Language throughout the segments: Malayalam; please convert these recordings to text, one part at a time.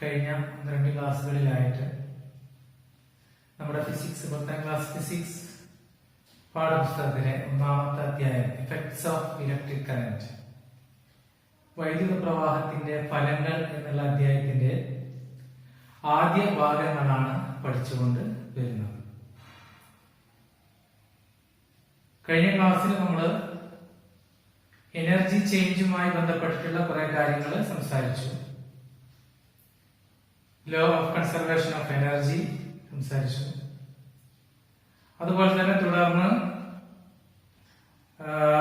കഴിഞ്ഞ 2 ക്ലാസ്സുകളിലായിട്ട് നമ്മുടെ ഫിസിക്സ് 10ാം ക്ലാസ് ഫിസിക്സ് പാഠപുസ്തകത്തിലെ 1ാമത്തെ അധ്യായം ഇഫക്ട്സ് ഓഫ് ഇലക്ട്രിക് കറന്റ് വൈദ്യുത പ്രവാഹത്തിന്റെ ഫലങ്ങൾ എന്നുള്ള അധ്യായത്തിന്റെ ആദ്യ ഭാഗങ്ങളാണ് പഠിച്ചുകൊണ്ട് വരുന്നത്. കഴിഞ്ഞ ക്ലാസ്സിൽ നമ്മൾ എനർജി ചേഞ്ചുമായി ബന്ധപ്പെട്ടിട്ടുള്ള കുറെ കാര്യങ്ങൾ സംസാരിച്ചു. Law of conservation of energy സംസാരിച്ചു. അതുപോലെ തന്നെ തുടർന്ന്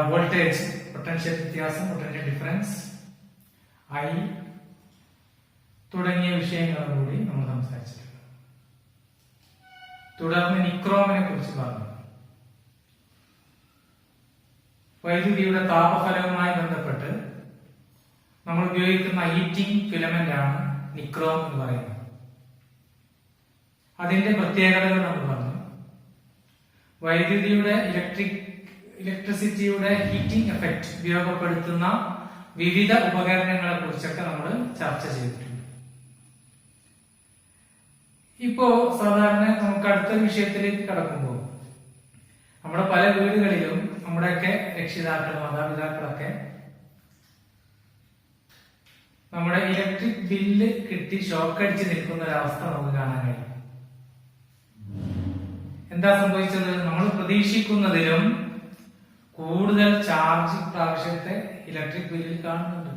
വോൾട്ടേജ്, പൊട്ടൻഷ്യൽ വ്യത്യാസം, പൊട്ടൻഷ്യൽ ഡിഫറൻസ്, ഐ തുടങ്ങിയ വിഷയങ്ങളും കൂടി നമ്മൾ സംസാരിച്ചിട്ടുണ്ട്. തുടർന്ന് നിക്രോമിനെ കുറിച്ച് പറഞ്ഞു. വൈദ്യുതിയുടെ താപഫലവുമായി ബന്ധപ്പെട്ട് നമ്മൾ ഉപയോഗിക്കുന്ന ഹീറ്റിംഗ് ഫിലമെന്റ് ആണ് നിക്രോം എന്ന് പറയുന്നത്. അതിന്റെ പ്രത്യേകതകൾ നമ്മൾ പറഞ്ഞു. വൈദ്യുതിയുടെ ഇലക്ട്രിസിറ്റിയുടെ ഹീറ്റിംഗ് എഫക്റ്റ് ഉപയോഗപ്പെടുത്തുന്ന വിവിധ ഉപകരണങ്ങളെ കുറിച്ചൊക്കെ നമ്മൾ ചർച്ച ചെയ്തിട്ടുണ്ട്. ഇപ്പോ സാധാരണ നമുക്ക് അടുത്ത വിഷയത്തിലേക്ക് കടക്കുമ്പോൾ നമ്മുടെ പല വീടുകളിലും നമ്മുടെയൊക്കെ രക്ഷിതാക്കൾ, മാതാപിതാക്കളൊക്കെ നമ്മുടെ ഇലക്ട്രിക് ബില്ല് കിട്ടി ഷോക്കടിച്ച് നിൽക്കുന്ന ഒരവസ്ഥ നമുക്ക് കാണാൻ കഴിയും. എന്താ സംഭവിച്ചത്? നമ്മൾ പ്രതീക്ഷിക്കുന്നതിലും കൂടുതൽ ചാർജ് പ്രാവശ്യത്തെ ഇലക്ട്രിക് ബില്ലിൽ കാണുന്നുണ്ട്.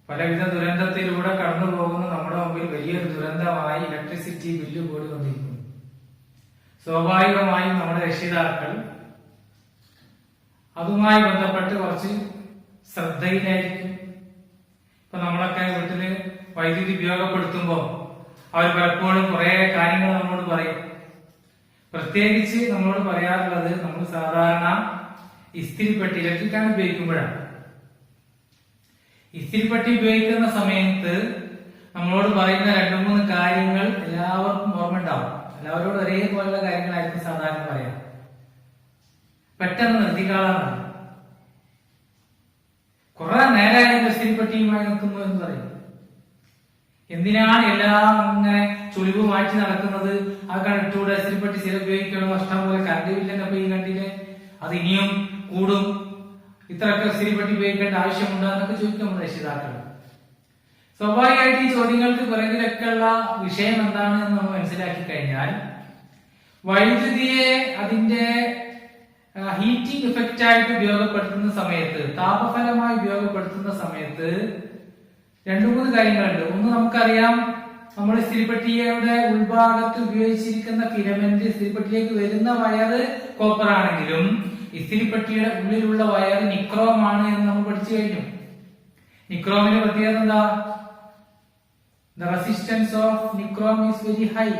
പലവിധ ദുരന്തത്തിലൂടെ കടന്നു പോകുന്ന നമ്മുടെ മുമ്പിൽ വലിയൊരു ദുരന്തമായി ഇലക്ട്രിസിറ്റി ബില്ല് കൂടി വന്നിരിക്കുന്നു. സ്വാഭാവികമായും നമ്മുടെ രക്ഷിതാക്കൾ അതുമായി ബന്ധപ്പെട്ട് കുറച്ച് ശ്രദ്ധയിലായിരിക്കും. ഇപ്പൊ നമ്മളൊക്കെ വീട്ടില് വൈദ്യുതി ഉപയോഗപ്പെടുത്തുമ്പോൾ അവർ പലപ്പോഴും കുറെ കാര്യങ്ങൾ നമ്മളോട് പറയും. പ്രത്യേകിച്ച് നമ്മളോട് പറയാറുള്ളത്, നമ്മൾ സാധാരണ ഇസ്തിരിപ്പെട്ടി, ഇലക്ട്രിക്കാണ് ഉപയോഗിക്കുമ്പോഴാണ്. ഇസ്തിരിപ്പെട്ടി ഉപയോഗിക്കുന്ന സമയത്ത് നമ്മളോട് പറയുന്ന 2-3 കാര്യങ്ങൾ എല്ലാവർക്കും ഓർമ്മ ഉണ്ടാവും. എല്ലാവരോടും ഒരേപോലുള്ള കാര്യങ്ങളായിരിക്കും സാധാരണ പറയാം. പെട്ടെന്ന് നിർത്തിക്കാളാണ്. കുറെ നേരമായി ഇസ്തിരിപ്പെട്ടിയുമായി നിൽക്കുന്നു എന്ന് പറയും. എന്തിനാണ് എല്ലാം ഇങ്ങനെ ചുളിവ് മാറ്റി നടക്കുന്നത്? ആ കണ്ടിട്ടൂടെ ഇസ്തിരിപ്പെട്ടി സ്ഥിരം ഉപയോഗിക്കണം, നഷ്ടം പോലെ കറണ്ട് ബില്ലിന്റെ ഈ കണ്ടില്ലേ, അത് ഇനിയും കൂടും, ഇത്രയൊക്കെ ഇസ്തിരിപ്പെട്ടി ഉപയോഗിക്കേണ്ട ആവശ്യമുണ്ടോ എന്നൊക്കെ ചോദിക്കും നമ്മുടെ രക്ഷിതാക്കൾ. സ്വാഭാവികമായിട്ട് ഈ ചോദ്യങ്ങൾക്ക് പിറകിലൊക്കെ ഉള്ള വിഷയം എന്താണ് എന്ന് നമ്മൾ മനസ്സിലാക്കി കഴിഞ്ഞാൽ, വൈദ്യുതിയെ അതിന്റെ ഹീറ്റിംഗ് ഇഫക്റ്റ് ആയിട്ട് ഉപയോഗപ്പെടുത്തുന്ന സമയത്ത്, താപഫലമായി ഉപയോഗപ്പെടുത്തുന്ന സമയത്ത് 2-3 കാര്യങ്ങളുണ്ട്. ഒന്ന്, നമുക്കറിയാം, നമ്മൾ ഇസ്തിരിപ്പെട്ടിയുടെ ഉൾഭാഗത്ത് ഉപയോഗിച്ചിരിക്കുന്ന ഫിലമെന്റ്, ഇസ്തിരിപ്പെട്ടിയിലേക്ക് വരുന്ന വയറ് കോപ്പർ ആണെങ്കിലും ഇസ്തിരിപ്പെട്ടിയുടെ ഉള്ളിലുള്ള വയർ നിക്രോം ആണ് എന്ന് നമ്മൾ പഠിച്ചു കഴിഞ്ഞു. നിക്രോമിന്റെ പ്രത്യേകത എന്താ? The resistance of nichrome is very high.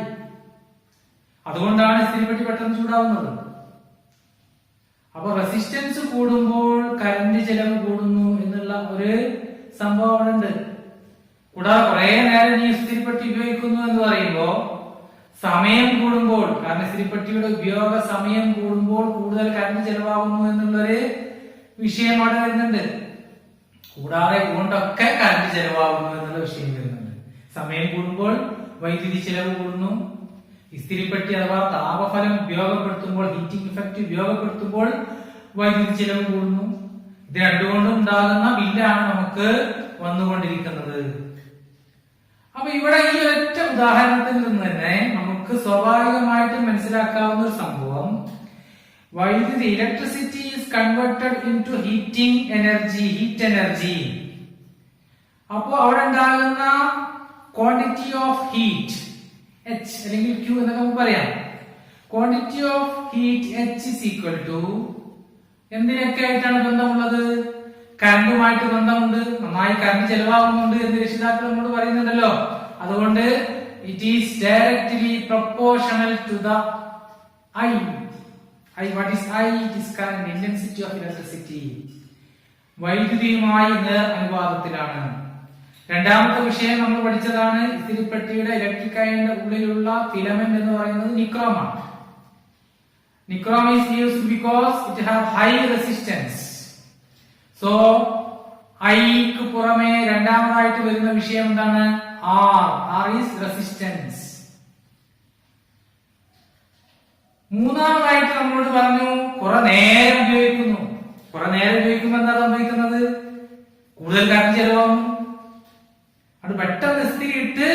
അതുകൊണ്ടാണ് ഇസ്തിരിപ്പെട്ടി പെട്ടെന്ന് ചൂടാവുന്നത്. അപ്പൊ റെസിസ്റ്റൻസ് കൂടുമ്പോൾ കറന്റ് ചെലവ് കൂടുന്നു എന്നുള്ള ഒരു സംഭവം അവിടെ ഉണ്ട്. കൂടാതെ കുറെ നേരം ഈ ഇസ്തിരിപ്പെട്ടി ഉപയോഗിക്കുന്നു എന്ന് പറയുമ്പോ സമയം കൂടുമ്പോൾ, കാരണം ഇസ്തിരിപ്പെട്ടിയുടെ ഉപയോഗ സമയം കൂടുമ്പോൾ കൂടുതൽ കറന്റ് ചെലവാകുന്നു എന്നുള്ളൊരു വിഷയം അവിടെ വരുന്നുണ്ട്. കൂടാതെ ഇതുകൊണ്ടൊക്കെ കറന്റ് ചെലവാകുന്നു എന്നുള്ള വിഷയം വരുന്നുണ്ട്. സമയം കൂടുമ്പോൾ വൈദ്യുതി ചെലവ് കൂടുന്നു. ഇസ്തിരിപ്പെട്ടി അഥവാ താപഫലം ഉപയോഗപ്പെടുത്തുമ്പോൾ, ഹീറ്റിംഗ് ഇഫക്റ്റ് ഉപയോഗപ്പെടുത്തുമ്പോൾ വൈദ്യുതി ചെലവ് കൂടുന്നു. ഇത് രണ്ടുകൊണ്ടും ഉണ്ടാകുന്ന ബില്ലാണ് നമുക്ക് വന്നുകൊണ്ടിരിക്കുന്നത്. അപ്പൊ ഇവിടെ ഈ ഒറ്റ ഉദാഹരണത്തിൽ നിന്ന് തന്നെ നമുക്ക് സ്വാഭാവികമായിട്ട് മനസ്സിലാക്കാവുന്ന ഒരു സംഭവം, വൈദ്യുതി, electricity is converted into heating energy, heat energy. അപ്പോ അവിടെ ഉണ്ടാകുന്ന ക്വാണ്ടിറ്റി ഓഫ് ഹീറ്റ് H അല്ലെങ്കിൽ Q എന്നൊക്കെ നമുക്ക് പറയാം. Quantity of heat H is equal to എന്തിനൊക്കെ ആയിട്ടാണ് ബന്ധമുള്ളത്? കറണ്ടുമായിട്ട് ബന്ധമുണ്ട്. നന്നായി കറണ്ട് ചെലവാകുന്നുണ്ട് എന്ന് രക്ഷിതാക്കൾ നമ്മോട് പറയുന്നുണ്ടല്ലോ. അതുകൊണ്ട് it is directly proportional to the I. What is I? It is current, intensity of electricity. വൈദ്യുതിയുമായി നേർ അനുപാതത്തിലാണ്. രണ്ടാമത്തെ വിഷയം നമ്മൾ പഠിച്ചതാണ്, ഇസ്തിരിപ്പെട്ടിയുടെ ഇലക്ട്രിക് അയണിന്റെ ഉള്ളിലുള്ള ഫിലമെന്റ് എന്ന് പറയുന്നത് നിക്രോമാണ്. Nichrome is used because it have high resistance. So ഐക്ക് പുറമെ രണ്ടാമതായിട്ട് വരുന്ന വിഷയം എന്താണ്? R is resistance. മൂന്നാമതായിട്ട് നമ്മളോട് പറഞ്ഞു കുറെ നേരം ഉപയോഗിക്കുന്നു. കുറെ നേരം ഉപയോഗിക്കുമ്പോൾ എന്താ സംഭവിക്കുന്നത്? കൂടുതൽ കറണ്ട് ചെലവാകും. അത് പെട്ടെന്ന് ഇസ്തിരിയിട്ട്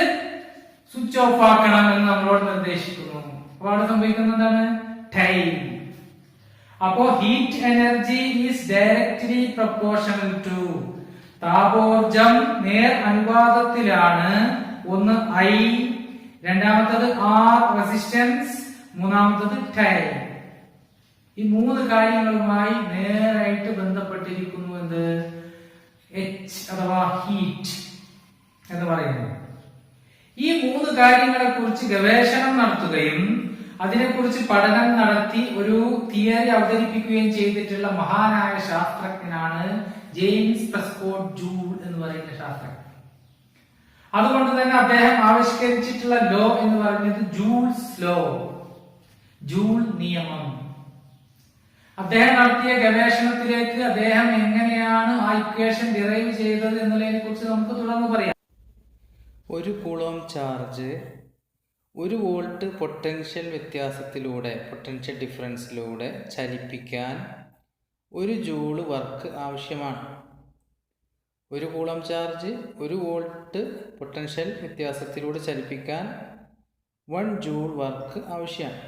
സ്വിച്ച് ഓഫ് ആക്കണം എന്ന് നമ്മളോട് നിർദ്ദേശിക്കുന്നു. അപ്പൊ അവിടെ സംഭവിക്കുന്നത് എന്താണ്? ടൈം. അപ്പോ heat energy is directly proportional to, താപോർജം നേർ അനുപാതത്തിലാണ്. ഒന്ന് ഐ, രണ്ടാമത്തത് ആർ റെസിസ്റ്റൻസ്, മൂന്നാമത്തത് ടൈം. ഈ മൂന്ന് കാര്യങ്ങളുമായി നേരായിട്ട് ബന്ധപ്പെട്ടിരിക്കുന്നു എന്ത്? എച്ച് അഥവാ ഹീറ്റ് എന്ന് പറയുന്നത്. ഈ മൂന്ന് കാര്യങ്ങളെ കുറിച്ച് ഗവേഷണം നടത്തുകയും അതിനെക്കുറിച്ച് പഠനം നടത്തി ഒരു തിയറി അവതരിപ്പിക്കുകയും ചെയ്തിട്ടുള്ള മഹാനായ ശാസ്ത്രജ്ഞനാണ് ജെയിംസ് പ്രെസ്കോട്ട് ജൂൾ എന്ന് പറയുന്ന ശാസ്ത്രജ്ഞൻ. അതുകൊണ്ട് തന്നെ അദ്ദേഹം ആവിഷ്കരിച്ചിട്ടുള്ള ലോ എന്ന് പറയുന്നത് ജൂൾസ് ലോ, ജൂൾ നിയമം. അദ്ദേഹം നടത്തിയ ഗവേഷണത്തിലേക്ക് അദ്ദേഹം എങ്ങനെയാണ് ആ ഇക്വേഷൻ ഡിറൈവ് ചെയ്തത് എന്നുള്ളതിനെ കുറിച്ച് നമുക്ക് തുടർന്ന് പറയാം. ഒരു കൂളോം ചാർജ് 1 വോൾട്ട് പൊട്ടൻഷ്യൽ വ്യത്യാസത്തിലൂടെ, പൊട്ടൻഷ്യൽ ഡിഫറൻസിലൂടെ ചലിപ്പിക്കാൻ 1 ജൂൾ വർക്ക് ആവശ്യമാണ്. 1 കൂളോം ചാർജ് 1 വോൾട്ട് പൊട്ടൻഷ്യൽ വ്യത്യാസത്തിലൂടെ ചലിപ്പിക്കാൻ 1 ജൂൾ വർക്ക് ആവശ്യമാണ്.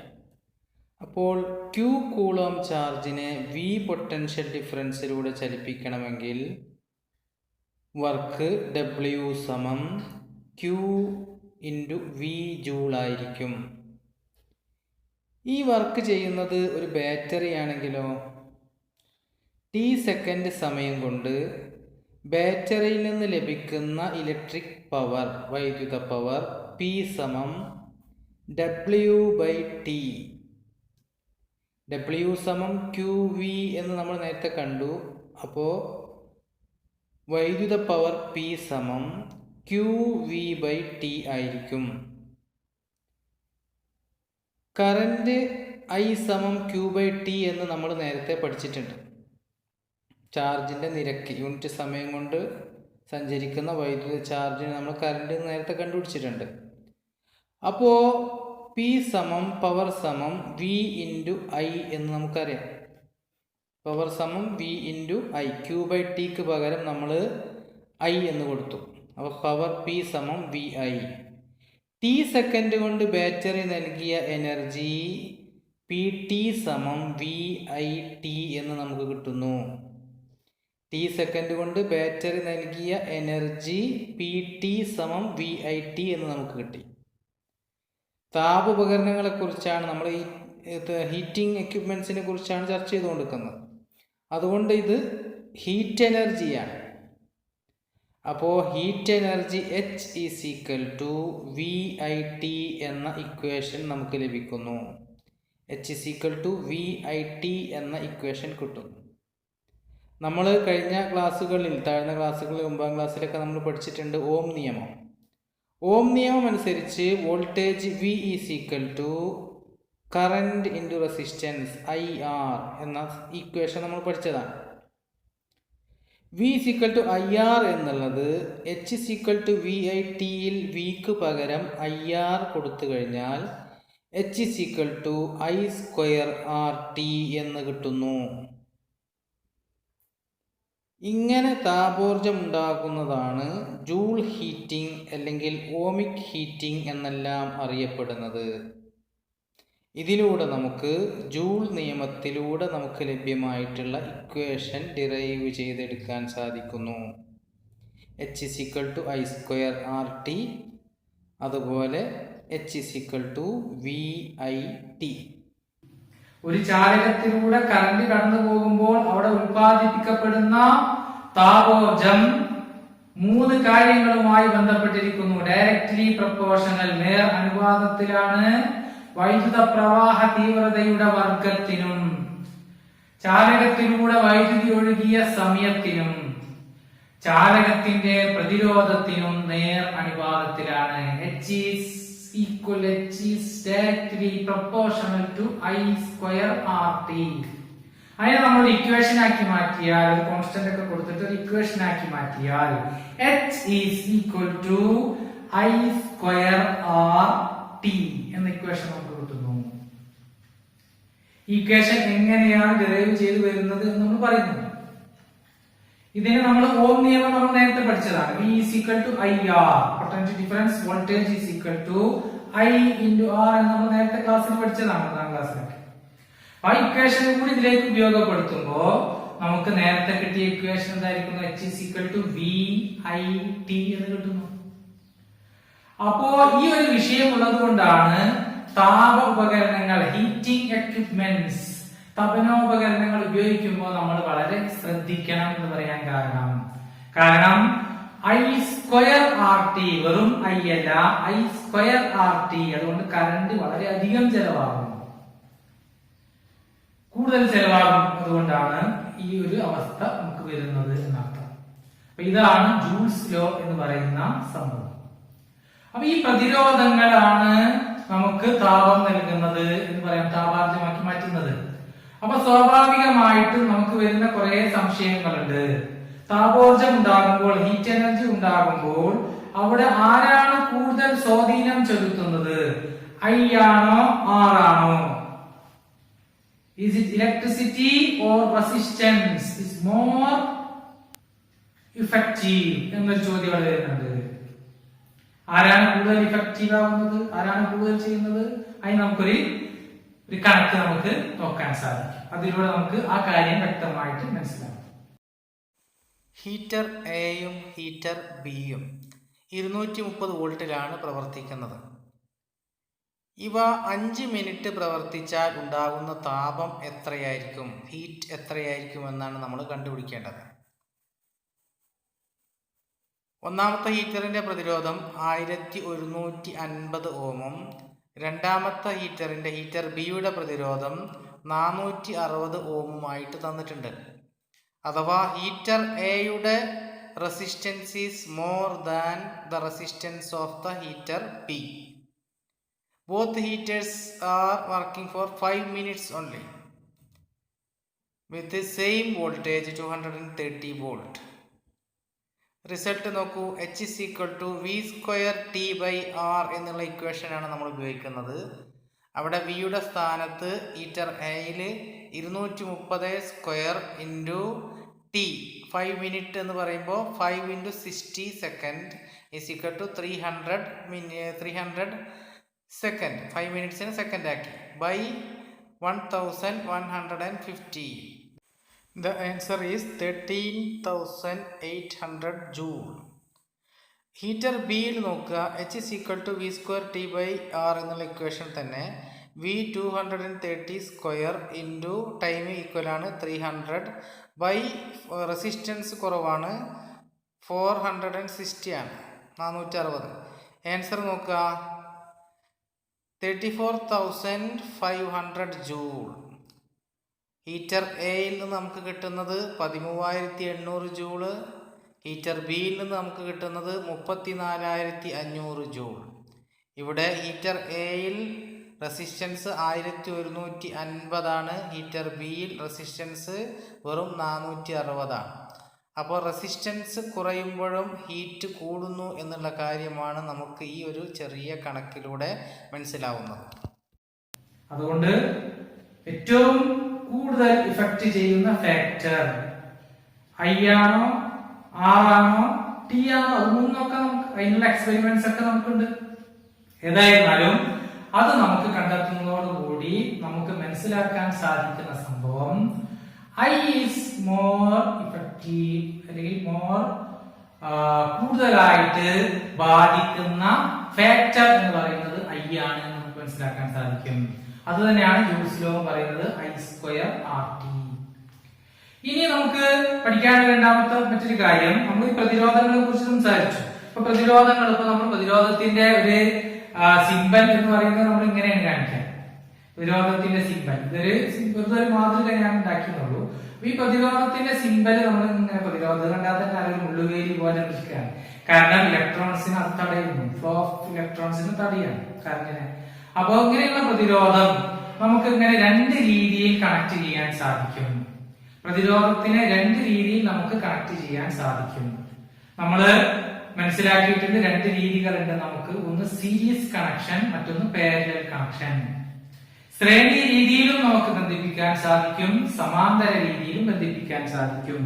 അപ്പോൾ Q കൂളോം ചാർജിനെ V പൊട്ടൻഷ്യൽ ഡിഫറൻസിലൂടെ ചലിപ്പിക്കണമെങ്കിൽ വർക്ക് W സമം Q ഇൻറ്റു V ജൂൾ ആയിരിക്കും. ഈ വർക്ക് ചെയ്യുന്നത് ഒരു ബാറ്ററി ആണെങ്കിലോ T സെക്കൻഡ് സമയം കൊണ്ട് ബാറ്ററിയിൽ നിന്ന് ലഭിക്കുന്ന ഇലക്ട്രിക് പവർ, വൈദ്യുത പവർ P സമം W/T. W സമം QV എന്ന് നമ്മൾ നേരത്തെ കണ്ടു. അപ്പോൾ വൈദ്യുത പവർ P സമം QV/T ആയിരിക്കും. കറന്റ് I സമം Q/T എന്ന് നമ്മൾ നേരത്തെ പഠിച്ചിട്ടുണ്ട്. ചാർജിന്റെ നിരക്ക്, യൂണിറ്റ് സമയം കൊണ്ട് സഞ്ചരിക്കുന്ന വൈദ്യുത ചാർജിന് നമ്മൾ കറന്റ് നേരത്തെ കണ്ടുപിടിച്ചിട്ടുണ്ട്. അപ്പോൾ P സമം പവർ സമം V ഇൻറ്റു I എന്ന് നമുക്കറിയാം. പവർ സമം V ഇൻറ്റു I. Q/Tക്ക് പകരം നമ്മൾ I എന്ന് കൊടുത്തു. അപ്പോൾ പവർ P സമം VI. T സെക്കൻഡ് കൊണ്ട് ബാറ്ററി നൽകിയ എനർജി PT സമം VIT എന്ന് നമുക്ക് കിട്ടുന്നു. T സെക്കൻഡ് കൊണ്ട് ബാറ്ററി നൽകിയ എനർജി PT സമം VIT എന്ന് നമുക്ക് കിട്ടി. താപോപകരണങ്ങളെ കുറിച്ചാണ് നമ്മൾ ഈ ഹീറ്റിംഗ് എക്യുപ്മെന്റ്സിനെ കുറിച്ചാണ് ചർച്ച ചെയ്തുകൊണ്ടിരിക്കുന്നത്. അതുകൊണ്ട് ഇത് ഹീറ്റ് എനർജിയാണ്. അപ്പോൾ heat energy H is equal to VIT എന്ന ഇക്വേഷൻ നമുക്ക് ലഭിക്കുന്നു. H is equal to VIT എന്ന ഇക്വേഷൻ കിട്ടും. നമ്മൾ കഴിഞ്ഞ ക്ലാസ്സുകളിൽ, താഴ്ന്ന ക്ലാസ്സുകളിൽ 9ാം ക്ലാസ്സിലൊക്കെ നമ്മൾ പഠിച്ചിട്ടുണ്ട് ഓം നിയമം. ഓം നിയമം അനുസരിച്ച് voltage V is equal to current into resistance IR എന്ന ഇക്വേഷൻ നമ്മൾ പഠിച്ചതാണ്. V is equal to IR എന്നുള്ളത് H ഈസ് ഈക്വൽ ടു VITയിൽ Vക്ക് പകരം IR കൊടുത്തു കഴിഞ്ഞാൽ H is equal to I²RT എന്ന് കിട്ടുന്നു. ഇങ്ങനെ താപോർജം ഉണ്ടാക്കുന്നതാണ് ജൂൾ ഹീറ്റിംഗ് അല്ലെങ്കിൽ ഓമിക് ഹീറ്റിംഗ് എന്നെല്ലാം അറിയപ്പെടുന്നത്. ഇതിലൂടെ നമുക്ക് ജൂൾ നിയമത്തിലൂടെ നമുക്ക് ലഭ്യമായിട്ടുള്ള ഇക്വേഷൻ ഡിറൈവ് ചെയ്തെടുക്കാൻ സാധിക്കുന്നു. H is equal to I²RT, അതുപോലെ H is equal to VIT. ഒരു ചാലകത്തിലൂടെ കറന്റ് കടന്നു പോകുമ്പോൾ അവിടെ ഉൽപ്പാദിപ്പിക്കപ്പെടുന്ന താപോർജം 3 കാര്യങ്ങളുമായി ബന്ധപ്പെട്ടിരിക്കുന്നു. ഡയറക്ട്ലി പ്രൊപ്പോർഷണൽ, നേർ അനുപാതത്തിലാണ് വൈദ്യുത പ്രവാഹ തീവ്രതയുടെ വർഗത്തിനും ചാലകത്തിലൂടെ വൈദ്യുതി ഒഴുകിയ സമയത്തിനും ചാലകത്തിന്റെ പ്രതിരോധത്തിനും നേർ അനുപാതത്തിലാണ്. H is directly proportional to I²RT. അതിനെ നമ്മൾ ഇക്വേഷൻ ആക്കി മാറ്റിയാൽ, ഒരു കോൺസ്റ്റന്റ് ഒക്കെ കൊടുത്തിട്ട് ഒരു ഇക്വേഷൻ ആക്കി മാറ്റിയാൽ h is equal to I square R T എന്ന ഇക്വേഷൻ നമുക്ക് കിട്ടുന്നു. ഈ ഇക്വേഷൻ എങ്ങനെയാണ് ഡിറൈവ് ചെയ്ത് വരുന്നത് എന്ന് നമ്മൾ പറയുന്നു. ഇതിനെ നമ്മൾ ഓം നിയമം നമ്മൾ നേരത്തെ പഠിച്ചതാണ്. V is equal to IR, potential difference voltage is equal to I into R എന്ന് നമ്മൾ നേരത്തെ ക്ലാസ്സിൽ പഠിച്ചതാണ്, 10ാം ക്ലാസ്സിലൊക്കെ. ആ ഇക്വേഷൻ കൂടി ഇതിലേക്ക് ഉപയോഗപ്പെടുത്തുമ്പോൾ നമുക്ക് നേരത്തെ കിട്ടിയ ഇക്വേഷൻ എന്തായിരിക്കും? H is equal to VIT എന്ന് കിട്ടുന്നു. അപ്പോ ഈ ഒരു വിഷയം ഉള്ളത് കൊണ്ടാണ് താപ ഉപകരണങ്ങൾ, ഹീറ്റിംഗ് എക്യുപ്മെന്റ്സ്, തപനോപകരണങ്ങൾ ഉപയോഗിക്കുമ്പോൾ നമ്മൾ വളരെ ശ്രദ്ധിക്കണം എന്ന് പറയാൻ കാരണം I സ്ക്വയർ ആർ ടി വെറും I അല്ല, I സ്ക്വയർ ആർ ടി. അതുകൊണ്ട് കറണ്ട് വളരെ അധികം ചെലവാകും, കൂടുതൽ ചെലവാകും. അതുകൊണ്ടാണ് ഈ ഒരു അവസ്ഥ നമുക്ക് വരുന്നത് എന്നർത്ഥം. അപ്പൊ ഇതാണ് ജൂൾസ് ലോ എന്ന് പറയുന്ന സംഭവം. അപ്പൊ ഈ പ്രതിരോധങ്ങളാണ് നമുക്ക് താപം നൽകുന്നത് എന്ന് പറയാം, താപാർജ്ജമാക്കി മാറ്റുന്നത്. അപ്പൊ സ്വാഭാവികമായിട്ടും നമുക്ക് വരുന്ന കുറെ സംശയങ്ങളുണ്ട്. താപോർജ്ജം ഉണ്ടാകുമ്പോൾ, ഹീറ്റ് എനർജി ഉണ്ടാകുമ്പോൾ അവിടെ ആരാണ് കൂടുതൽ സ്വാധീനം ചെലുത്തുന്നത്? I ആണോ R ആണോ? Is it electricity or resistance is more effective എന്നൊരു ചോദ്യം അവിടെ വരുന്നുണ്ട്. ആരാണ് കൂടുതൽ ഇഫക്റ്റീവ് ആവുന്നത്, ആരാണ് കൂടുതൽ ചെയ്യുന്നത്? അതിന് നമുക്കൊരു കണക്ക് നമുക്ക് നോക്കാൻ സാധിക്കും. അതിലൂടെ നമുക്ക് ആ കാര്യം വ്യക്തമായിട്ട് മനസ്സിലാവും. ഹീറ്റർ എയും ഹീറ്റർ ബിയും 230 വോൾട്ടിലാണ് പ്രവർത്തിക്കുന്നത്. ഇവ 5 മിനിറ്റ് പ്രവർത്തിച്ചാൽ ഉണ്ടാകുന്ന താപം എത്രയായിരിക്കും, ഹീറ്റ് എത്രയായിരിക്കും എന്നാണ് നമ്മൾ കണ്ടുപിടിക്കേണ്ടത്. ഒന്നാമത്തെ ഹീറ്ററിന്റെ പ്രതിരോധം 1150 ഓമും രണ്ടാമത്തെ ഹീറ്റർ ബിയുടെ പ്രതിരോധം 460 ഓമുമായിട്ട് തന്നിട്ടുണ്ട്. അഥവാ ഹീറ്റർ എയുടെ resistance is more than the resistance of the heater B. Both heaters are working for 5 minutes only with same voltage 230 volt. Result നോക്കൂ. H is equal to V square T by R എന്നുള്ള ഇക്വേഷനാണ് നമ്മൾ ഉപയോഗിക്കുന്നത്. അവിടെ വിയുടെ സ്ഥാനത്ത് ഹീറ്റർ എയിൽ 230 സ്ക്വയർ ഇൻറ്റു ടി, 5 മിനിറ്റ് എന്ന് പറയുമ്പോൾ 5 into 60 second is equal to 300 second. 5 മിനിറ്റ്സിന് സെക്കൻഡ് ആക്കി by 1150. The answer is 13,800 joule. Heater ബിയിൽ നോക്കുക. H is equal to V square T by R എന്നുള്ള ഇക്വേഷൻ തന്നെ V 230 square into time equal ആണ് 300 ബൈ റെസിസ്റ്റൻസ് കുറവാണ് 460 ആണ്, 460. ആൻസർ നോക്കുക 34,500 ജൂൾ. ഹീറ്റർ എയിൽ നിന്ന് നമുക്ക് കിട്ടുന്നത് 13,800 ജൂള്, ഹീറ്റർ ബിയിൽ നിന്ന് നമുക്ക് കിട്ടുന്നത് 34,500 ജൂൾ. ഇവിടെ ഹീറ്റർ എയിൽ റെസിസ്റ്റൻസ് 1150 ആണ്, ഹീറ്റർ ബിയിൽ റെസിസ്റ്റൻസ് വെറും 460 ആണ്. അപ്പോൾ റെസിസ്റ്റൻസ് കുറയുമ്പോഴും ഹീറ്റ് കൂടുന്നു എന്നുള്ള കാര്യമാണ് നമുക്ക് ഈ ഒരു ചെറിയ കണക്കിലൂടെ മനസ്സിലാവുന്നത്. അതുകൊണ്ട് ഏറ്റവും കൂടുതൽ ഇഫക്റ്റ് ചെയ്യുന്ന ഫാക്ടർ I ആണോ R ആണോ T ആണോ, അത് മൂന്നൊക്കെ നമുക്ക് അതിനുള്ള എക്സ്പെരിമെന്റ്സ് ഒക്കെ നമുക്കുണ്ട്. ഏതായിരുന്നാലും അത് നമുക്ക് കണ്ടെത്തുന്നതോടുകൂടി നമുക്ക് മനസ്സിലാക്കാൻ സാധിക്കുന്ന സംഭവം I ഈസ് മോർ ഇഫക്റ്റീവ്, അല്ലെങ്കിൽ മോർ കൂടുതലായിട്ട് ബാധിക്കുന്ന ഫാക്ടർ എന്ന് പറയുന്നത് I ആണ് എന്ന് നമുക്ക് മനസ്സിലാക്കാൻ സാധിക്കും. അത് തന്നെയാണ് ജൂൾസ് ലോ പറയുന്നത് I സ്ക്വയർ ആർ ടി. ഇനി നമുക്ക് പഠിക്കാനുള്ള രണ്ടാമത്തെ മറ്റൊരു കാര്യം, നമ്മൾ ഈ പ്രതിരോധങ്ങളെ കുറിച്ച് സംസാരിച്ചു. ഇപ്പൊ പ്രതിരോധങ്ങൾ, ഇപ്പൊ നമ്മൾ പ്രതിരോധത്തിന്റെ ഒരു സിമ്പൽ എന്ന് പറയുന്നത് നമ്മൾ ഇങ്ങനെയാണ് കാണിക്കുക. പ്രതിരോധത്തിന്റെ സിമ്പൽ ഇതൊരു മാതൃക ഞാൻ ഉണ്ടാക്കിയുള്ളൂ. ഈ പ്രതിരോധത്തിന്റെ സിമ്പൽ നമ്മൾ ഇങ്ങനെ, പ്രതിരോധം കണ്ടാൽ തന്നെ ഒരു മുള്ളുവേലി പോലെ നിൽക്കുകയാണ്. കാരണം ഇലക്ട്രോൺസിന് അത് തടയുന്നു, ഫ്ലോ ഓഫ് ഇലക്ട്രോൺസിന് തടയാണ് കാരണം. അപ്പൊ ഇങ്ങനെയുള്ള പ്രതിരോധം നമുക്ക് ഇങ്ങനെ രണ്ട് രീതിയിൽ കണക്ട് ചെയ്യാൻ സാധിക്കും. പ്രതിരോധത്തിനെ രണ്ട് രീതിയിൽ നമുക്ക് കണക്ട് ചെയ്യാൻ സാധിക്കും. നമ്മള് മനസ്സിലാക്കിയിട്ടുണ്ട് രണ്ട് രീതികളുണ്ട് നമുക്ക്. ഒന്ന് സീരീസ് കണക്ഷൻ, മറ്റൊന്ന് പാരലൽ കണക്ഷൻ. ശ്രേണി രീതിയിലും നമുക്ക് ബന്ധിപ്പിക്കാൻ സാധിക്കും, സമാന്തര രീതിയിലും ബന്ധിപ്പിക്കാൻ സാധിക്കും.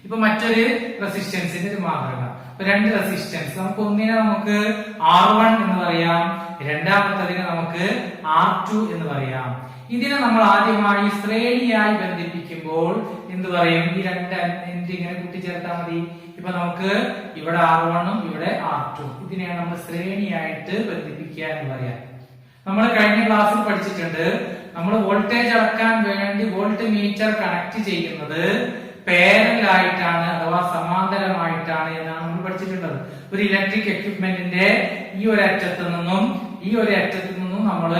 ഇപ്പൊ മറ്റൊരു റെസിസ്റ്റൻസിന്റെ ഒരു മാതൃക. രണ്ട് റെസിസ്റ്റൻസ്, നമുക്ക് ഒന്നിനെ നമുക്ക് R1 എന്ന് പറയാം, രണ്ടാമത്തതിനെ നമുക്ക് R2 എന്ന് പറയാം. ഇതിനെ നമ്മൾ ആദ്യമായി ശ്രേണിയായി ബന്ധിപ്പിക്കുമ്പോൾ എന്ത് പറയും? ഈ രണ്ട് എൻഡ് ഇങ്ങനെ കൂട്ടിച്ചേർത്താൽ മതി. ഇപ്പൊ നമുക്ക് ഇവിടെ R1ഉം ഇവിടെ R2, ഇതിനെയാണ് നമ്മൾ ശ്രേണിയായിട്ട് ബന്ധിപ്പിക്കുക എന്ന് പറയാം. നമ്മൾ കഴിഞ്ഞ ക്ലാസ്സിൽ പഠിച്ചിട്ടുണ്ട്, നമ്മൾ വോൾട്ടേജ് അളക്കാൻ വേണ്ടി വോൾട്ട് മീറ്റർ കണക്ട് ചെയ്യുന്നത് പാരലൽ ആയിട്ടാണ് അഥവാ സമാന്തരമായിട്ടാണ് എന്നാണ് നമ്മൾ പഠിച്ചിട്ടുള്ളത്. ഒരു ഇലക്ട്രിക് എക്വിപ്മെന്റിന്റെ ഈ ഒരു അറ്റത്ത് നിന്നും ഈ ഒരു അറ്റത്ത് നിന്നും നമ്മൾ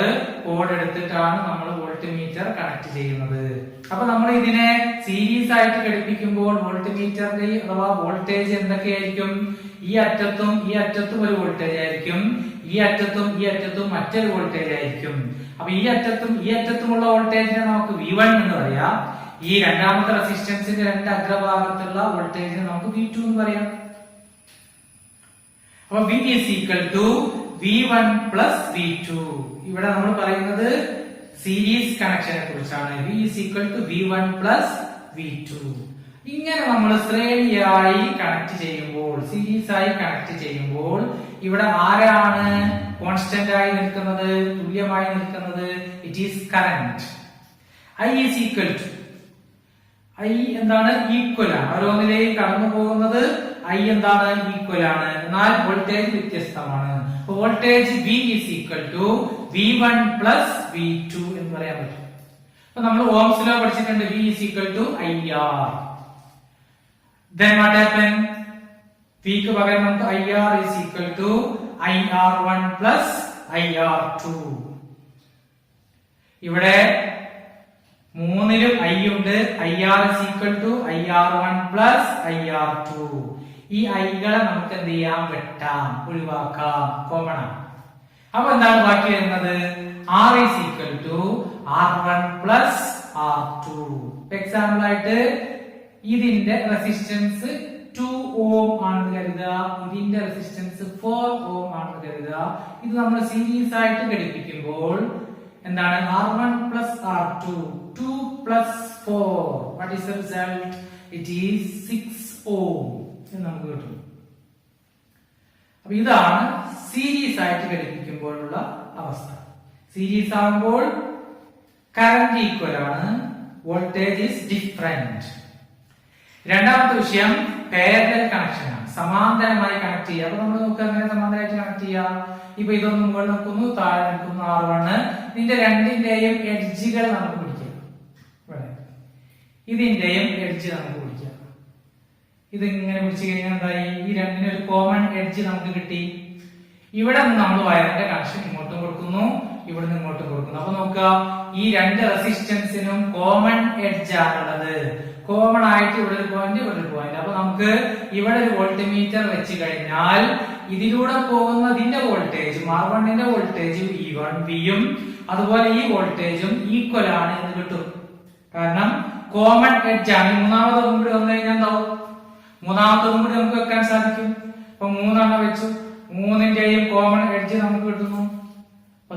കോഡ് എടുത്തിട്ടാണ് നമ്മൾ വോൾട്ട് മീറ്റർ കണക്ട് ചെയ്യുന്നത്. അപ്പൊ നമ്മൾ ഇതിനെ സീരീസ് ആയിട്ട് ഘടിപ്പിക്കുമ്പോൾ വോൾട്ട് മീറ്ററിന്റെ അഥവാ വോൾട്ടേജ് എന്തൊക്കെയായിരിക്കും? ഈ അറ്റത്തും ഈ അറ്റത്തും ഒരു വോൾട്ടേജ് ആയിരിക്കും, ഈ അറ്റത്തും ഈ അറ്റത്തും മറ്റൊരു വോൾട്ടേജ് ആയിരിക്കും. അപ്പൊ ഈ അറ്റത്തും ഈ അറ്റത്തുമുള്ള വോൾട്ടേജിനെ നമുക്ക് V1 എന്ന് പറയാം. ഈ രണ്ടാമത്തെ റെസിസ്റ്റൻസിന്റെ രണ്ട് അഗ്രഭാഗത്തുള്ള വോൾട്ടേജിനെ നമുക്ക് V2 എന്ന് പറയാം. അപ്പൊ V is equal to V1 plus V2. ഇവിടെ നമ്മൾ പറയുന്നത് സീരീസ് കണക്ഷനെ കുറിച്ചാണ്. V is equal to V1 plus V2. ഇങ്ങനെ നമ്മൾ ശ്രേണിയായി കണക്ട് ചെയ്യുമ്പോൾ, സീരീസ് ആയി കണക്ട് ചെയ്യുമ്പോൾ ഇവിടെ ആരാണ് കോൺസ്റ്റന്റ് ആയി നിൽക്കുന്നത്, തുല്യമായി നിൽക്കുന്നത്? It is current. I is equal to, I എന്താണ്? ഈക്വൽ ആണ്. ഓരോന്നിലെയും കടന്നു പോകുന്നത് I എന്താണ്? ഈക്വൽ ആണ്. എന്നാൽ വോൾട്ടേജ് വ്യത്യസ്തമാണ്. Voltage V is equal to V1 plus V2 എന്ന് പറയാൻ പറ്റും. അപ്പൊ നമ്മൾ ഓംസ് ലോ പഠിച്ചിട്ടുണ്ട്, V is equal to IR. Then what happened? V ക്ക് പകരം നമുക്ക് IR is equal to IR1 plus IR2. ഇവിടെ മൂന്നിലും I ഉണ്ട്. IR is equal to IR1 plus IR2. ഈ ഐകളെ നമുക്ക് എന്ത് ചെയ്യാം? വെട്ടാം, ഒഴിവാക്കാം, കോമൺ ആണ്. അപ്പൊ എന്താണ് ബാക്കി വരുന്നത്? R is equal to R1 plus R2. Example ആയിട്ട് ഇതിന്റെ റെസിസ്റ്റൻസ് 2 ഓം ആണെന്ന് കരുതുക, ഇതിന്റെ റെസിസ്റ്റൻസ് 4 ഓം ആണെന്ന് കരുതുക. ഇത് നമ്മൾ സീരീസ് ആയിട്ട് ഘടിപ്പിക്കുമ്പോൾ എന്താണ്? R1 plus R2, 2 plus 4. What is the result? It is 6 ohm എന്ന് നമുക്ക് കിട്ടും. അപ്പൊ ഇതാണ് സീരീസ് ആയിട്ട് ഘടിപ്പിക്കുമ്പോഴുള്ള അവസ്ഥ. സീരീസ് ആകുമ്പോൾ കറന്റ് ഈക്വൽ ആണ്, വോൾട്ടേജ് ഈസ് ഡിഫറെന്റ്. രണ്ടാമത്തെ വിഷയം പാരലൽ കണക്ഷൻ ആണ്, സമാന്തരമായി കണക്ട് ചെയ്യുക. അപ്പൊ നമ്മൾ നോക്കുക അങ്ങനെ സമാന്തരമായിട്ട് കണക്ട് ചെയ്യാം. ഇപ്പൊ ഇതൊന്നും മുകളിൽ നിൽക്കുന്നു, താഴെ നിൽക്കുന്നു R1. ഇതിന്റെ രണ്ടിന്റെയും എഡ്ജുകൾ നമുക്ക് പിടിക്കാം. ഇവിടെ ഇതിന്റെയും എഡ്ജ് നമുക്ക് പിടിക്കാം. ഇത് ഇങ്ങനെ പിടിച്ചു കഴിഞ്ഞാൽ എന്തായി? ഈ രണ്ടിനും ഒരു കോമൺ എഡ്ജ് നമുക്ക് കിട്ടി. ഇവിടെ നിന്ന് നമ്മൾ വയറിന്റെ കണക്ഷൻ ഇങ്ങോട്ടും കൊടുക്കുന്നു, ഇവിടെ നിന്ന് ഇങ്ങോട്ടും കൊടുക്കുന്നു. അപ്പൊ നോക്കുക, ഈ രണ്ട് റെസിസ്റ്റൻസിനും കോമൺ എഡ്ജ് ആണുള്ളത്. കോമൺ ആയിട്ട് ഇവിടെ ഒരു പോയിന്റ്, ഇവിടെ ഒരു പോയിന്റ്. അപ്പൊ നമുക്ക് ഇവിടെ ഒരു വോൾട്ട് മീറ്റർ വെച്ച് കഴിഞ്ഞാൽ ഇതിലൂടെ പോകുന്നതിന്റെ വോൾട്ടേജ് R1ന്റെ വോൾട്ടേജ് V1 Vയും അതുപോലെ ഈ വോൾട്ടേജും ഈക്വൽ ആണ് എന്ന് കിട്ടും. കാരണം കോമൺ എഡ്ജ് ആണ്. മൂന്നാമതൊന്നും കൂടി വന്നു കഴിഞ്ഞാൽ എന്താവും? മൂന്നാമതൊന്നും കൂടി നമുക്ക് വെക്കാൻ സാധിക്കും. അപ്പൊ 3 വെച്ചു, 3ന്റെയും കോമൺ എഡ്ജ് നമുക്ക് കിട്ടുന്നു. അപ്പൊ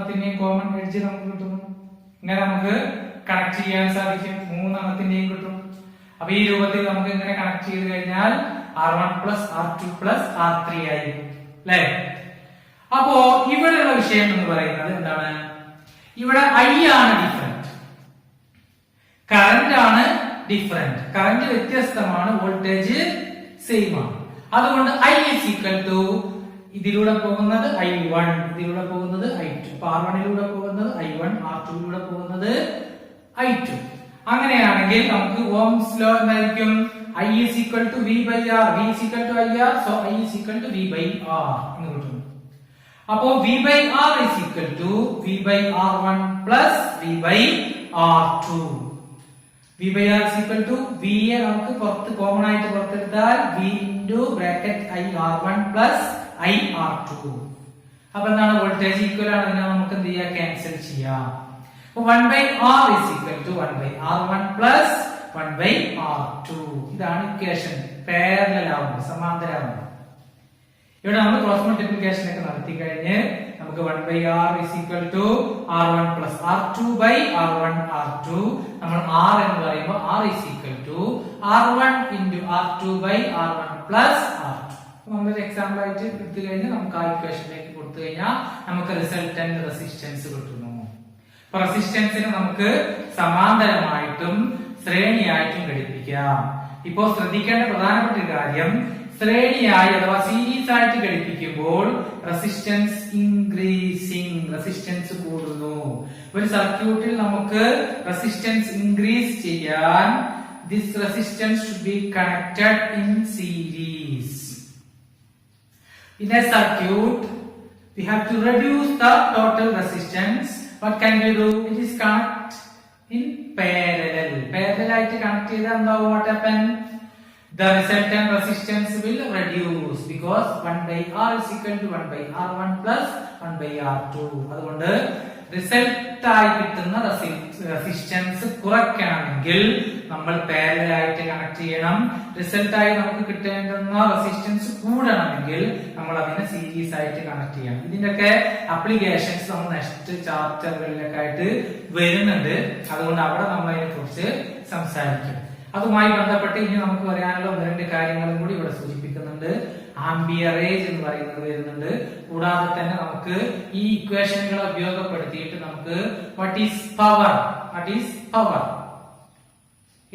3 കോമൺ എഡ്ജ് നമുക്ക് കിട്ടുന്നു. ഇങ്ങനെ നമുക്ക് കണക്ട് ചെയ്യാൻ സാധിക്കും. 3 കിട്ടും. അപ്പൊ ഈ രൂപത്തിൽ നമുക്ക് ഇങ്ങനെ കണക്ട് ചെയ്ത് കഴിഞ്ഞാൽ R1 plus R2 plus R3 ആയി, അല്ലേ? അപ്പോ ഇവിടെയുള്ള വിഷയം എന്ന് പറയുന്നത് എന്താണ്? ഇവിടെ I ആണ് ഡിഫറെന്റ്, കറന്റ് ആണ് ഡിഫറെന്റ്. കറന്റ് വ്യത്യസ്തമാണ്, വോൾട്ടേജ് സെയിം ആണ്. അതുകൊണ്ട് I is equal to ഇതിലൂടെ പോകുന്നത് I1, ഇതിലൂടെ പോകുന്നത് I2. അപ്പൊ R1ലൂടെ പോകുന്നത് I1, R2ലൂടെ പോകുന്നത് I2. അങ്ങനെയാണെങ്കിൽ നമുക്ക് ഓംസ് ലോ എന്തായിരിക്കും? I is equal to V by R. V is equal to IR, so I is equal to V by R എന്ന് കിട്ടും. അപ്പോ V by R is equal to V by R1 plus V by R2. V by R is equal to V യെ നമുക്ക് പുറത്ത് കോമൺ ആയിട്ട് പുറത്തെടുത്താൽ V into bracket I R1 plus I R2. അപ്പൊ എന്താണ്? വോൾട്ടേജ് ഈക്വൽ ആണ്. അതിനെ നമുക്ക് എന്ത് ചെയ്യാം? ക്യാൻസൽ ചെയ്യാം. 1 by R is equal to 1 by R1 plus 1/R2. ഇതാണ് ഇക്വേഷൻ. പാരലൽ ആവുന്നത്, സമാന്തരമാവുന്നത്. ഇവിടെ നമ്മൾ ക്രോസ് മൾട്ടിപ്ലിക്കേഷൻ ഒക്കെ നടത്തി കഴിഞ്ഞ് നമുക്ക് 1/R is equal to R1 plus R2 by R1 R2. നമ്മൾ R എന്ന് പറയുമ്പോൾ R is equal to R1 into R2 by R1 plus R2. നമ്മളൊരു എക്സാമ്പിൾ ആയിട്ട് എടുത്തു കഴിഞ്ഞാൽ നമുക്ക് ആ ഇക്വേഷനിലേക്ക് കൊടുത്തു കഴിഞ്ഞാൽ നമുക്ക് റിസൾട്ടന്റ് റെസിസ്റ്റൻസ് കിട്ടുന്നു. അപ്പൊ റെസിസ്റ്റൻസിനെ നമുക്ക് സമാന്തരമായിട്ടും ശ്രേണിയായിട്ടും ഘടിപ്പിക്കാം. ഇപ്പോ ശ്രദ്ധിക്കേണ്ട പ്രധാനപ്പെട്ട ഒരു കാര്യം, ശ്രേണിയായി അഥവാ സീരീസ് ആയിട്ട് ഘടിപ്പിക്കുമ്പോൾ റെസിസ്റ്റൻസ് ഇൻക്രീസിങ്, റെസിസ്റ്റൻസ് കൂടുന്നു. ഒരു സർക്യൂട്ടിൽ നമുക്ക് റെസിസ്റ്റൻസ് ഇൻക്രീസ് ചെയ്യാൻ this resistance should be connected in series. In a circuit we have to reduce the total resistance. What can we do? It is connect in parallel. Parallel ആയിട്ട് കണക്ട് ചെയ്താൽ എന്താവും? What happen? The resultant resistance will reduce because 1/R is equal to 1/R1 plus 1/R2. അതുകൊണ്ട് റിസൾട്ട് ആയി കിട്ടുന്ന റെസിസ്റ്റൻസ് കുറയ്ക്കണമെങ്കിൽ നമ്മൾ പാരലൽ ആയിട്ട് കണക്ട് ചെയ്യണം. റിസൾട്ട് ആയി നമുക്ക് കിട്ടേണ്ടുന്ന റെസിസ്റ്റൻസ് കൂടണമെങ്കിൽ നമ്മൾ അതിനെ സീരീസ് ആയിട്ട് കണക്ട് ചെയ്യണം. ഇതിന്റെയൊക്കെ അപ്ലിക്കേഷൻസ് നമ്മൾ നെക്സ്റ്റ് ചാപ്റ്ററുകളിലൊക്കെ ആയിട്ട് വരുന്നുണ്ട്. അതുകൊണ്ട് അവിടെ നമ്മൾ അതിനെ കുറിച്ച് സംസാരിക്കും. അതുമായി ബന്ധപ്പെട്ട് ഇനി നമുക്ക് പറയാനുള്ള ഒന്ന് രണ്ട് കാര്യങ്ങളും കൂടി ഇവിടെ സൂചിപ്പിക്കുന്നുണ്ട്. ആംബിയറേജ് എന്ന് പറയുന്നത് വരുന്നുണ്ട്. കൂടാതെ തന്നെ നമുക്ക് ഈ ഇക്വേഷനുകളെ ഉപയോഗപ്പെടുത്തിയിട്ട് നമുക്ക് വാട്ട് ഈസ് പവർ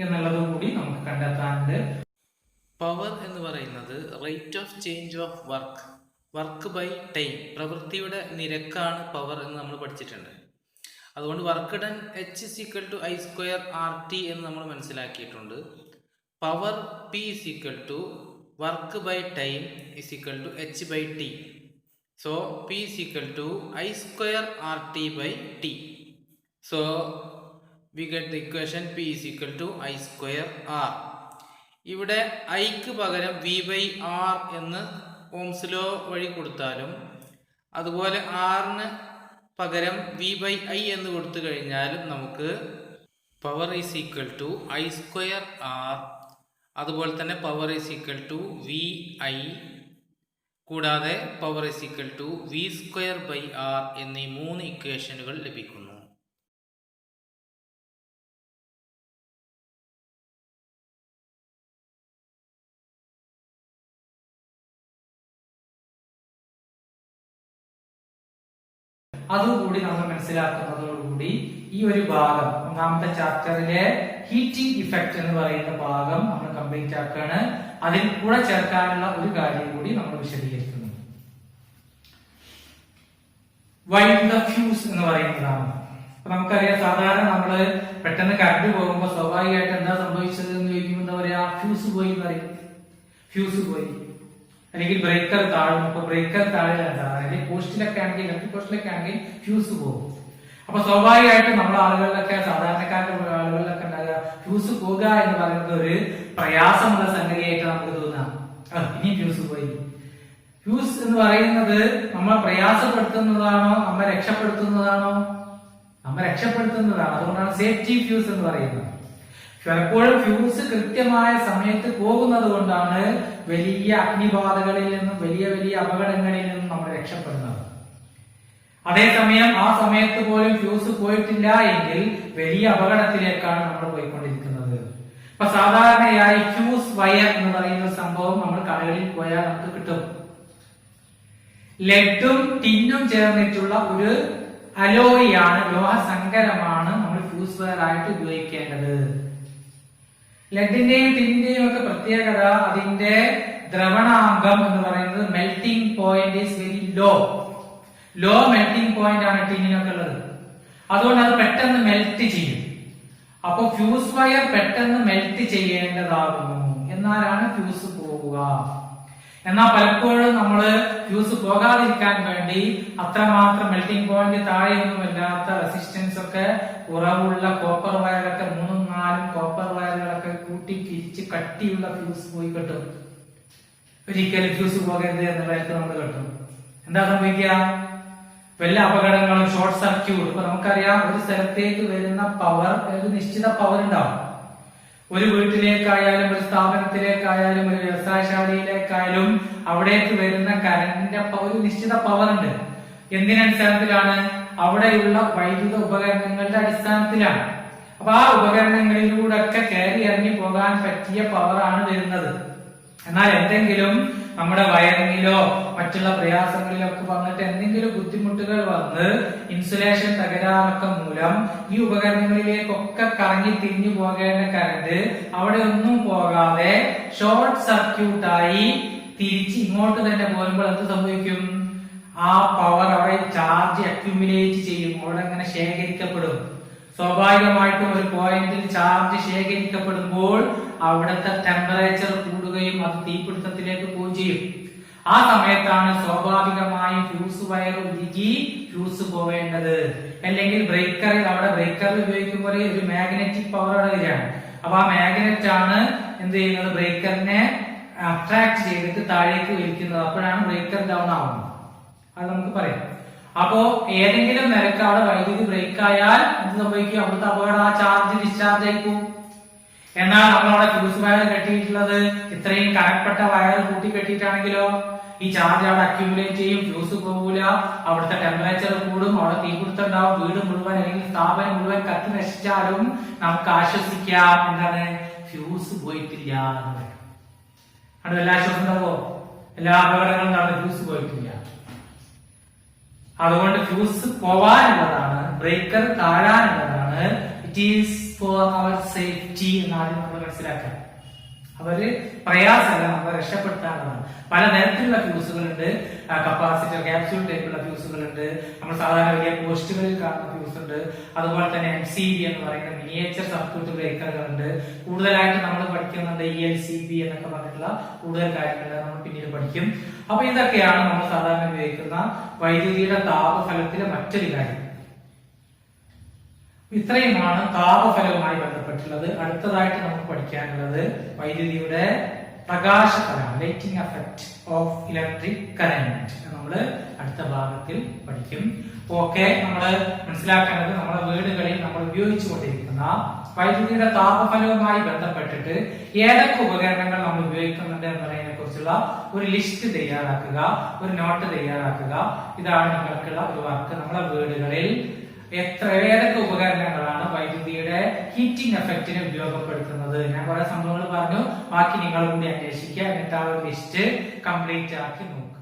എന്നുള്ളതും കൂടി നമുക്ക് കണ്ടെത്താനുണ്ട്. പവർ എന്ന് പറയുന്നത് rate of change of work by time, പ്രവൃത്തിയുടെ നിരക്കാണ് പവർ എന്ന് നമ്മൾ പഠിച്ചിട്ടുണ്ട്. അതുകൊണ്ട് work done H is equal to I square RT എന്ന് നമ്മൾ മനസ്സിലാക്കിയിട്ടുണ്ട്. Power P is equal to work by time is equal to H by T. So P is equal to I square RT by T. So we get the equation P is equal to I square R. ഇവിടെ ഐക്ക് പകരം V by R എന്ന് ഓംസ് ലോ വഴി കൊടുത്താലും അതുപോലെ ആറിന് പകരം V by I എന്ന് കൊടുത്തു കഴിഞ്ഞാലും നമുക്ക് power is equal to I square R, അതുപോലെ തന്നെ power is equal to VI, കൂടാതെ power is equal to V square by R എന്നീ 3 ഇക്വേഷനുകൾ ലഭിക്കുന്നു. അതുകൂടി നമ്മൾ മനസ്സിലാക്കുന്നതോടുകൂടി ഈ ഒരു ഭാഗം, ഒന്നാമത്തെ ചാപ്റ്ററിലെ ഹീറ്റിംഗ് ഇഫക്റ്റ് എന്ന് പറയുന്ന ഭാഗം നമ്മൾ കംപ്ലീറ്റ് ആക്കാണ്. അതിൽ കൂടെ ചേർക്കാനുള്ള ഒരു കാര്യം കൂടി നമ്മൾ വിശദീകരിക്കുന്നു. വൈൻഡ് ദ ഫ്യൂസ് എന്ന് പറയുന്നതാണ്. അപ്പൊ നമുക്കറിയാം, സാധാരണ നമ്മള് പെട്ടെന്ന് കറണ്ട് പോകുമ്പോൾ സ്വാഭാവികമായിട്ട് എന്താ സംഭവിച്ചത് എന്ന് ചോദിക്കുമ്പോൾ എന്താ പറയാ, ഫ്യൂസ് പോയി എന്ന് പറയും. ഫ്യൂസ് പോയി, അല്ലെങ്കിൽ ബ്രേക്കർ താഴും. അപ്പൊ ബ്രേക്കർ താഴെയാണ്, അല്ലെങ്കിൽ പോസ്റ്റിലൊക്കെ ആണെങ്കിൽ, ഇലക്ട്രിക് പോസ്റ്റിലൊക്കെ ആണെങ്കിൽ ഫ്യൂസ് പോകും. അപ്പൊ സ്വാഭാവികമായിട്ടും നമ്മുടെ ആളുകളിലൊക്കെ, സാധാരണക്കാരുടെ ആളുകളിലൊക്കെ ഉണ്ടാകുക, ഫ്യൂസ് പോകുക എന്ന് പറയുന്നത് ഒരു പ്രയാസമുള്ള സംഗതിയായിട്ട് നമുക്ക് തോന്നാം. ഇനി ഫ്യൂസ് പോയി. ഫ്യൂസ് എന്ന് പറയുന്നത് നമ്മൾ പ്രയാസപ്പെടുത്തുന്നതാണോ നമ്മെ രക്ഷപ്പെടുത്തുന്നതാണോ? നമ്മെ രക്ഷപ്പെടുത്തുന്നതാണ്. അതുകൊണ്ടാണ് സേഫ്റ്റി ഫ്യൂസ് എന്ന് പറയുന്നത്. പലപ്പോഴും ഫ്യൂസ് കൃത്യമായ സമയത്ത് പോകുന്നത് കൊണ്ടാണ് വലിയ അഗ്നിബാധകളിൽ നിന്നും വലിയ വലിയ അപകടങ്ങളിൽ നിന്നും നമ്മൾ രക്ഷപ്പെടുന്നത്. അതേസമയം ആ സമയത്ത് പോലും ഫ്യൂസ് പോയിട്ടില്ല എങ്കിൽ വലിയ അപകടത്തിലേക്കാണ് നമ്മൾ പോയിക്കൊണ്ടിരിക്കുന്നത്. അപ്പൊ സാധാരണയായി ഫ്യൂസ് വയർ എന്ന് പറയുന്ന സംഭവം നമ്മൾ കടകളിൽ പോയാൽ നമുക്ക് കിട്ടും. ലെഡും ടിന്നും ചേർന്നിട്ടുള്ള ഒരു അലോയിയാണ്, ലോഹസങ്കരമാണ് നമ്മൾ ഫ്യൂസ് വയർ ആയിട്ട് ഉപയോഗിക്കേണ്ടത്. ലെഡിന്റെയും ടിന്നിന്റെയും ഒക്കെ പ്രത്യേകത, അതിന്റെ ദ്രവണാങ്കം എന്ന് പറയുന്നത് melting point is very low melting point ആണ് ടിന്നിനൊക്കെ ഉള്ളത്. അതുകൊണ്ട് അത് പെട്ടെന്ന് മെൽറ്റ് ചെയ്യും. അപ്പൊ ഫ്യൂസ് വയർ പെട്ടെന്ന് മെൽറ്റ് ചെയ്യേണ്ടതാകുന്നു, എന്നാലാണ് ഫ്യൂസ് പോവുക. എന്നാൽ പലപ്പോഴും നമ്മള് ഫ്യൂസ് പോകാതിരിക്കാൻ വേണ്ടി അത്രമാത്രം മെൽറ്റിംഗ് പോയിന്റ് താഴെയൊന്നുമില്ലാത്ത റെസിസ്റ്റൻസ് ഒക്കെ കുറവുള്ള കോപ്പർ വയറൊക്കെ 3-4 കോപ്പർ വയറുകളൊക്കെ കൂട്ടി തിരിച്ച് കട്ടിയുള്ള ഫ്യൂസ് പോയി കിട്ടും. ഒരിക്കലും ഫ്യൂസ് പോകരുത് എന്നുള്ളതൊക്കെ നമ്മൾ കിട്ടും. എന്താ സംഭവിക്കുക? വല്ല അപകടങ്ങളും, ഷോർട്ട് സർക്യൂട്ട്. ഇപ്പൊ നമുക്കറിയാം, ഒരു സ്ഥലത്തേക്ക് വരുന്ന പവർ, ഒരു നിശ്ചിത പവർ ഉണ്ടാവും. ഒരു വീട്ടിലേക്കായാലും ഒരു സ്ഥാപനത്തിലേക്കായാലും ഒരു വ്യവസായശാലയിലേക്കായാലും അവിടേക്ക് വരുന്ന കറന്റിന്റെ ഒരു നിശ്ചിത പവർ ഉണ്ട്. എന്തിനടിസ്ഥാനത്തിലാണ്? അവിടെയുള്ള വൈദ്യുത ഉപകരണങ്ങളുടെ അടിസ്ഥാനത്തിലാണ്. അപ്പൊ ആ ഉപകരണങ്ങളിലൂടെ ഒക്കെ കയറി ഇറങ്ങി പോകാൻ പറ്റിയ പവറാണ് വരുന്നത്. എന്നാൽ എന്തെങ്കിലും നമ്മുടെ വയറിങ്ങിലോ മറ്റുള്ള പ്രയാസങ്ങളിലോ ഒക്കെ വന്നിട്ട് എന്തെങ്കിലും ബുദ്ധിമുട്ടുകൾ വന്ന് ഇൻസുലേഷൻ തകരാറൊക്കെ മൂലം ഈ ഉപകരണങ്ങളിലേക്കൊക്കെ കറങ്ങി തിരിഞ്ഞു പോകേണ്ട കറണ്ട് അവിടെ ഒന്നും പോകാതെ ഷോർട്ട് സർക്യൂട്ടായി തിരിച്ച് ഇങ്ങോട്ട് തന്നെ പോകുമ്പോൾ എന്ത് സംഭവിക്കും? ആ പവർ അവിടെ ചാർജ് അക്യുമുലേറ്റ് ചെയ്യും, അവിടെ അങ്ങനെ ശേഖരിക്കപ്പെടും. സ്വാഭാവികമായിട്ടും ഒരു പോയിന്റിൽ ചാർജ് ശേഖരിക്കപ്പെടുമ്പോൾ അവിടുത്തെ ടെമ്പറേച്ചർ കൂടുകയും അത് തീപിടുത്തത്തിലേക്ക് പോവുകയും ചെയ്യും. ആ സമയത്താണ് സ്വാഭാവികമായും ഫ്യൂസ് വയർ ഉരുകി ഫ്യൂസ് പോവേണ്ടത്. അല്ലെങ്കിൽ ബ്രേക്കറിൽ ഉപയോഗിക്കുമ്പോൾ ഒരു മാഗ്നറ്റിക് പവർ അവിടെ വരികയാണ്. അപ്പൊ ആ മാഗ്നറ്റ് ആണ് എന്ത് ചെയ്യുന്നത്? ബ്രേക്കറിനെ അട്രാക്ട് ചെയ്തിട്ട് താഴേക്ക് വലിക്കുന്നത്. അപ്പോഴാണ് ബ്രേക്കർ ഡൗൺ ആവുന്നത്. അത് നമുക്ക് പറയാം. അപ്പോ ഏതെങ്കിലും നിരക്ക് അവിടെ വൈദ്യുതി ബ്രേക്ക് ആയാൽ എന്ത് സംഭവിക്കും? അവിടുത്തെ അപകടം, ആ ചാർജ് ഡിസ്ചാർജ് ആയിക്കും. എന്നാൽ നമ്മളവിടെ ഫ്യൂസ് വയർ കെട്ടിയിട്ടുള്ളത് ഇത്രയും കനപ്പെട്ട വയർ കൂട്ടി കെട്ടിയിട്ടാണെങ്കിലോ ഈ ചാർജ് അവിടെ അക്യുമുലേറ്റ് ചെയ്യും, ഫ്യൂസ് പോകൂല, അവിടുത്തെ ടെമ്പറേച്ചർ കൂടും, അവിടെ തീപിടുത്തം ഉണ്ടാവും. വീട് മുഴുവൻ അല്ലെങ്കിൽ സ്ഥാപനം മുഴുവൻ കത്തി നശിച്ചാലും നമുക്ക് ആശ്വസിക്കാം. എന്താണ്? ഫ്യൂസ് പോയിട്ടില്ല എന്ന് പറയും. അവിടെ എല്ലാ ആശ്വാസം ഉണ്ടാവോ? എല്ലാ അപകടങ്ങളും ഉണ്ടാവും, ഫ്യൂസ് പോയിട്ടില്ല. അതുകൊണ്ട് ഫ്യൂസ് പോവാനുള്ളതാണ്, ബ്രേക്കർ താഴാനുള്ളതാണ്. It is for our safety എന്നാണ് നമ്മൾ മനസ്സിലാക്കുക. അവര് പ്രയാസമല്ല, നമ്മളെ രക്ഷപ്പെടുത്താനുള്ളതാണ്. പല തരത്തിലുള്ള ഫ്യൂസുകളുണ്ട്. Capacitor, capsule ടൈപ്പുള്ള ഫ്യൂസുകളുണ്ട്. നമ്മൾ സാധാരണ വലിയ പോസ്റ്റുകളിൽ കാണുന്ന ഫ്യൂസ് ഉണ്ട്. അതുപോലെ തന്നെ MCB എന്ന് പറയുന്ന മിനിയേച്ചർ സർക്യൂട്ട് ബ്രേക്കറുകളുണ്ട്. കൂടുതലായിട്ട് നമ്മൾ പഠിക്കുന്നുണ്ട് ELCB എന്നൊക്കെ പറഞ്ഞിട്ടുള്ള കൂടുതൽ കാര്യങ്ങൾ നമ്മൾ പിന്നീട് പഠിക്കും. അപ്പൊ ഇതൊക്കെയാണ് നമ്മൾ സാധാരണ ഉപയോഗിക്കുന്ന വൈദ്യുതിയുടെ താപഫലത്തിലെ മറ്റൊരു കാര്യം. ഇത്രയുമാണ് താപഫലവുമായി ബന്ധപ്പെട്ടുള്ളത്. അടുത്തതായിട്ട് നമുക്ക് പഠിക്കാനുള്ളത് വൈദ്യുതിയുടെ പ്രകാശഫലം, lighting effect of electric current. നമ്മൾ അടുത്ത ഭാഗത്തിൽ പഠിക്കും. ഓക്കെ, നമ്മൾ മനസ്സിലാക്കേണ്ടത് നമ്മുടെ വീടുകളിൽ നമ്മൾ ഉപയോഗിച്ചുകൊണ്ടിരിക്കുന്ന വൈദ്യുതിയുടെ താപഫലവുമായി ബന്ധപ്പെട്ടിട്ട് ഏതൊക്കെ ഉപകരണങ്ങൾ നമ്മൾ ഉപയോഗിക്കുന്നുണ്ട് എന്നതിനെ കുറിച്ചുള്ള ഒരു ലിസ്റ്റ് തയ്യാറാക്കുക, ഒരു നോട്ട് തയ്യാറാക്കുക. ഇതാണ് നിങ്ങൾക്കുള്ള ഒരു വർക്ക്. നമ്മുടെ വീടുകളിൽ ഏതൊക്കെ ഉപകരണങ്ങളാണ് വൈദ്യുതിയുടെ ഹീറ്റിംഗ് എഫക്റ്റിന് ഉപയോഗപ്പെടുത്തുന്നത്? ഞാൻ കുറെ സംഭവങ്ങൾ പറഞ്ഞു, ബാക്കി നിങ്ങൾ കൂടി അന്വേഷിക്കുക. എന്നിട്ട് ആ ഒരു ലിസ്റ്റ് കംപ്ലീറ്റ് ആക്കി നോക്കുക.